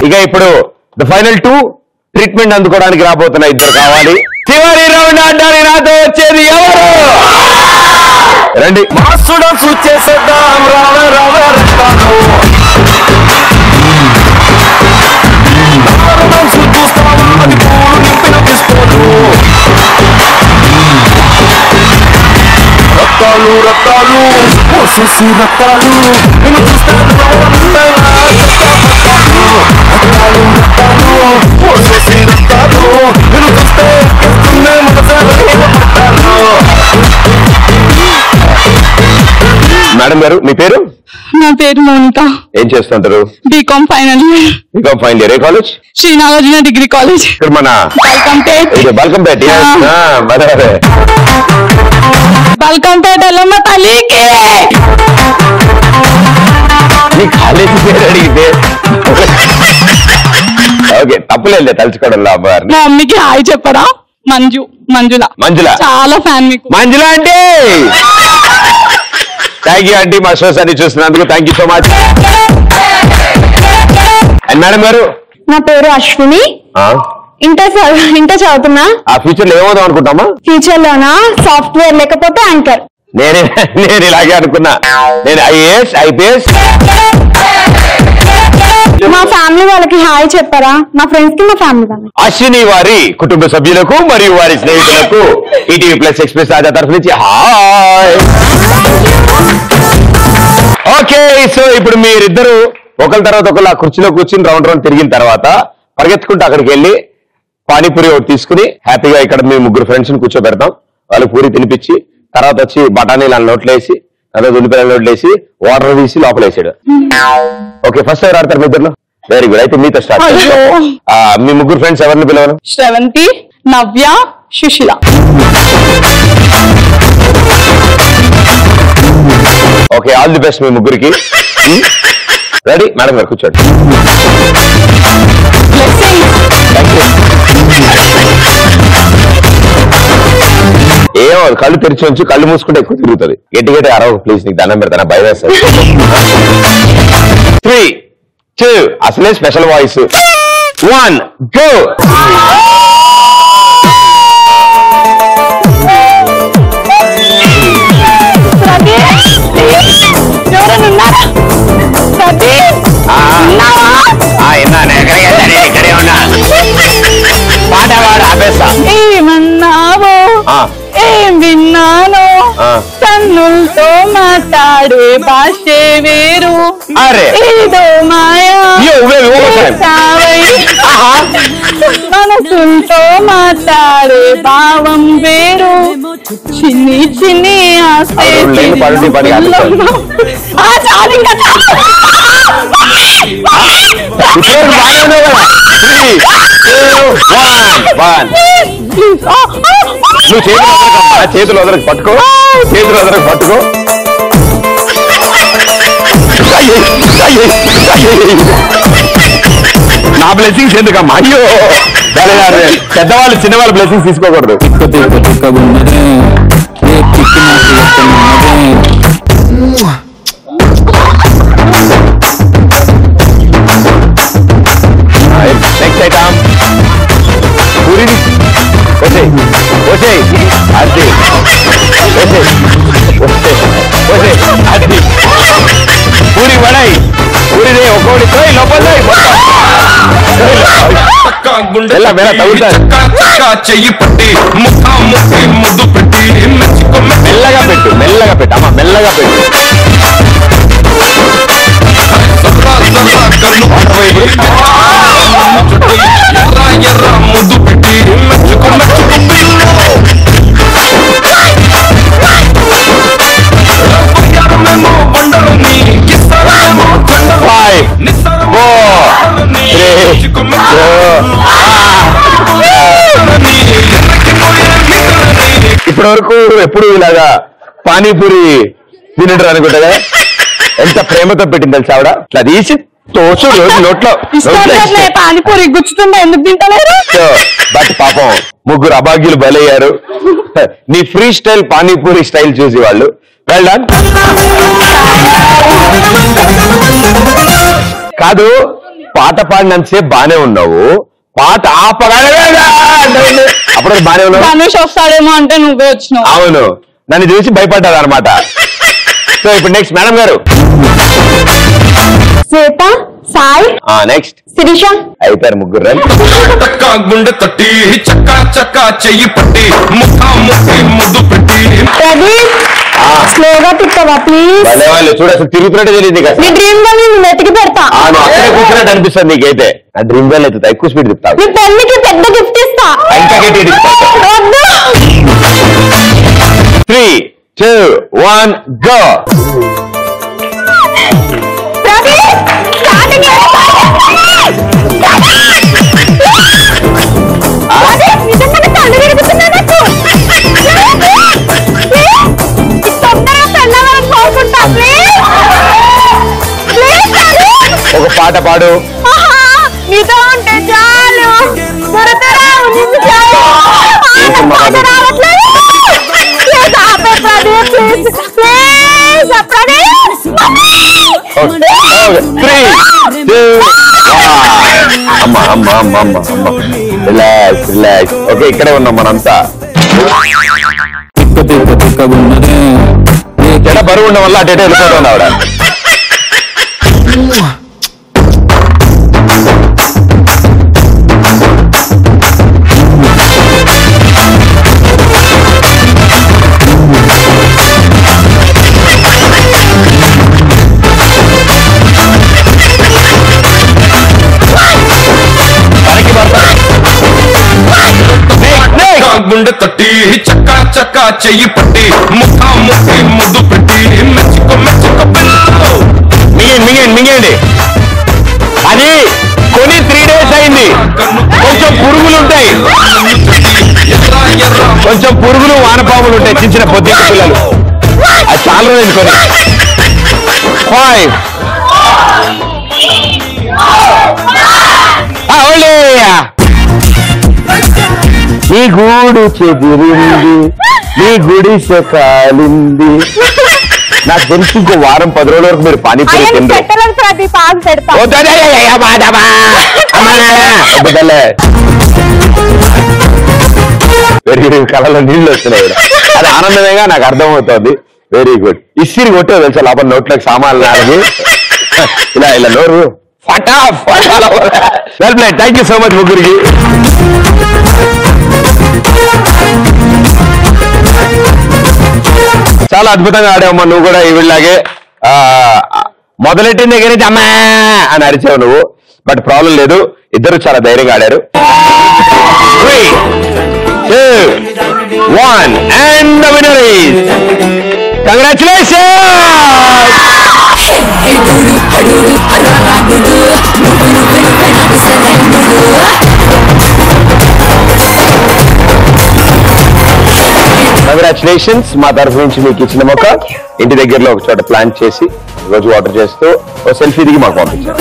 ఇక ఇప్పుడు the final 2 treatment అందుకోవడానికి రాబోతున్న ఇద్దరు కావాలి. చివరి రౌండ్ ఆడడానికి నాతో వచ్చేది ఎవరు? రండి. రత్తాలు రత్తాలు పోసేసి రత్తాలు నేను చూస్తాను పోసేసి రత్తాలు నేను చూస్తే మేడం గారు మీ పేరు? నా పేరు మౌనిక. ఏం చేస్తుంటారు? B Com final year. B Com final year. ఏ college? Shri Nagarjuna degree college. ఇక్కడ మన బల్కంపేట్. బల్కంపేట్ ఎల్లమ్మ తల్లికి. మీ కాలేజీ పేరు అడిగితే ఓకే తప్పులేదు తలుచుకోవడంలో అమ్మగారు. మా మమ్మీకి హాయ్ చెప్పరా? మంజుల. చాలా ఫ్యాన్ మీకు. మంజుల అంటే థ్యాంక్ యూ ఆంటీ. మా షోస్ అన్ని చూస్తున్నందుకు thank you so much. And madam గారు? నా పేరు అశ్విని. ఇంటర్ చదువుతున్నా. ఆ ఫ్యూచర్ లో ఏమవుదాం అనుకుంటామా? ఫ్యూచర్ లోనా సాఫ్ట్వేర్ లేకపోతే యాంకర్. నేను ఇలాగే అనుకున్నా. నేను ఐఏఎస్ ఐపీఎస్. మా ఫ్యామిలీ వాళ్ళకి హాయ్ చెప్పారా? మా ఫ్రెండ్స్ కి మా ఫ్యామిలీ వాళ్ళకి. అశ్విని వారి కుటుంబ సభ్యులకు మరియు వారి స్నేహితులకు ఈటీవీ ప్లస్ ఎక్స్ప్రెస్ రాజా తరఫు నుంచి హాయ్. ఓకే సో ఇప్పుడు మీరిద్దరు ఒకరి తర్వాత ఒకరు ఆ కుర్చీలో కూర్చుని రౌండ్ తిరిగిన తర్వాత పరిగెత్తుకుంటూ అక్కడికి వెళ్ళి పానీపూరి ఒకటి తీసుకుని హ్యాపీగా ఇక్కడ మీ ముగ్గురు ఫ్రెండ్స్ ని కూర్చోబెడతాం. వాళ్ళు పూరి తినిపించి తర్వాత వచ్చి బఠానీలు అన్న నోట్లు వేసి తర్వాత ఉల్లిపాయల నోట్లు వేసి వాటర్ తీసి లోపల వేసాడు. ఓకే ఫస్ట్ ఎవరు ఆడతారు మీ ఇద్దరు? Very good. అయితే మీతో స్టార్ట్. మీ ముగ్గురు ఫ్రెండ్స్ ఎవరిని పిలవను? Sravanthi, Navya, Sushila. Okay all the best మీ ముగ్గురికి. రెడీ మేడం గారు కూర్చోండి. ఏమో కళ్ళు తెరిచి ఉంచి కళ్ళు మూసుకుంటే ఎక్కువ తిరుగుతుంది. గట్టి అరవ ప్లీజ్ నీకు దండం పెడతాను భయం వేస్తుంది. 3, 2 అసలే స్పెషల్ వాయిస్ 1 గో. ఇక్కడే ఉన్నా పాట వాడు ఆపేస్తా. ఏమన్నావో ఏం విన్నానో కన్నులతో మాట్లాడే భాషే వేరు. ఏదో మాయా మనసులతో మాట్లాడే భావం వేరు. చిన్ని చిన్ని ఆస్తే నువ్వు చేతులు వదలకు పట్టుకో. చేతులు వదలకు పట్టుకో. నా బ్లెస్సింగ్స్ ఎందుకమ్మా? అయ్యో పెద్దవాళ్ళు చిన్నవాళ్ళు బ్లెస్సింగ్స్ తీసుకోకూడదు. నెక్స్ట్ ఐటమ్ పూరిని వచ్చేయి వచ్చేయి అది అది పూరి పడాయి. పూరిదే ఒక్కోడి లోపల చెయ్యి పట్టి ముద్దు పెట్టి మెల్లగా పెట్టు మెల్లగా పెట్టు అమ్మా మెల్లగా పెట్టు. ఎర్ర ముద్దు పెట్టి ఇప్పటి వరకు ఎప్పుడు ఇలాగా పానీపూరి తినడు అనుకుంటా. ఎంత ప్రేమతో పెట్టింది తెలుసు ఆవిడ. ఇట్లా తీసి తోచు రోజు నోట్లో పానీపూరి గుచ్చుతుందా ఎందుకు తింటలేరు? బట్ పాపం ముగ్గురు అభాగ్యులు బలయ్యారు. నీ ఫ్రీ స్టైల్ పానీపూరి స్టైల్ చూసి వాళ్ళు వెల్ డన్. కాదు పాట పాడినంతసేపు బానే ఉన్నావు, పాట ఆపగానే అప్పుడు బానే ఉన్నావు. ధనుష్ వస్తాడేమో అంటే నువ్వే వచ్చినావు. అవును, నన్ను చూసి భయపడ్డారు అనమాట. సో ఇప్పుడు నెక్స్ట్ మేడం గారు. శ్వేత, సాయి, నెక్స్ట్ శిరీష. అయిపోయారు ముగ్గురు. టక్కా గుండె తట్టి చక్కా చక్కా చెయ్యి పట్టి ముఖా ముఖి ముద్దు పెట్టి. ప్రదీప్, స్లోగా తిట్టవా ప్లీజ్. వాళ్ళు చూడ అసలు తిరుగుతున్నట్టే తెలియదు నీకు. నీ డ్రీమ్ గర్ల్ నేను వెతికి పెడతా. అక్కడే కూర్చున్నట్టు అనిపిస్తుంది నీకైతే. ఆ డ్రీమ్ గర్ల్ అయితే ఎక్కువ స్పీడ్ తిప్పుతావు. నీ పెళ్లికి పెద్ద గిఫ్ట్ ఇస్తా. ఇంకా గట్టి వద్దు. 3, 2, 1 గో. ప్రదీప్, స్టార్టింగ్ నిజంగానే కళ్ళు విరుగుతున్నా నాకు. తొందరగా పెళ్ళాలని కోరుకుంటా ప్లీజ్. ఒక పాట పాడు. నీతో ఉంటే చాలు. త్వరగా నిన్ను చాలు. పాట రావట్లేదు. ప్లీజ్ ఆపే Pradeep, please please Pradeep. 3, 2, 1. Relax relax. Okay, ఇక్కడే ఉన్నాం మనంతా. జడ బరువు ఉండడం వల్ల అటు వెళ్ళిపోతుంది ఆవిడ. గుండె తట్టి చక్కా చక్కా చెయ్యి పట్టి ముఖా ముఖి ముద్దు పెట్టి మెచ్చుకో మెచ్చుకో పిల్లలు. మింగండి. అది కొని 3 days అయింది. కొంచెం పురుగులు ఉంటాయి, కొంచెం పురుగులు వానపాములు ఉంటాయి, చిన్న చిన్న పొద్దు పిల్లలు. అది చాలా రోజులు కొని. 5. నీ గూడు చెదిరింది, నీ గుడిసె కాలింది. నాకు తెలిసి ఇంకో వారం 10 రోజుల వరకు మీరు పానీపూరి తిండ్రు. వెరీ కళలో నీళ్ళు వస్తున్నాయి. అది ఆనందమేగా నాకు అర్థమవుతోంది. Very good. ఇస్సిరి కొట్టే తెలుసా లోపల నోట్లోకి సామాన్లు నాలుగు ఇలా ఇలా నోరు థ్యాంక్ యూ సో మచ్ ముగ్గురికి. చాలా అద్భుతంగా ఆడావమ్మా నువ్వు కూడా. ఈవిడలాగే మొదలెట్టిన దగ్గర నుంచి అమ్మా అని అరిచావు నువ్వు, బట్ ప్రాబ్లం లేదు, ఇద్దరు చాలా ధైర్యంగా ఆడారు. 3, 2, 1 and the winner is congratulations. Congratulations మా తరఫు నుంచి మీకు ఇచ్చిన మొక్క ఇంటి దగ్గరలో ఒక చోట ప్లాంట్ చేసి రోజు వాటర్ చేస్తూ ఓ సెల్ఫీ దిగి మాకు పంపించారు.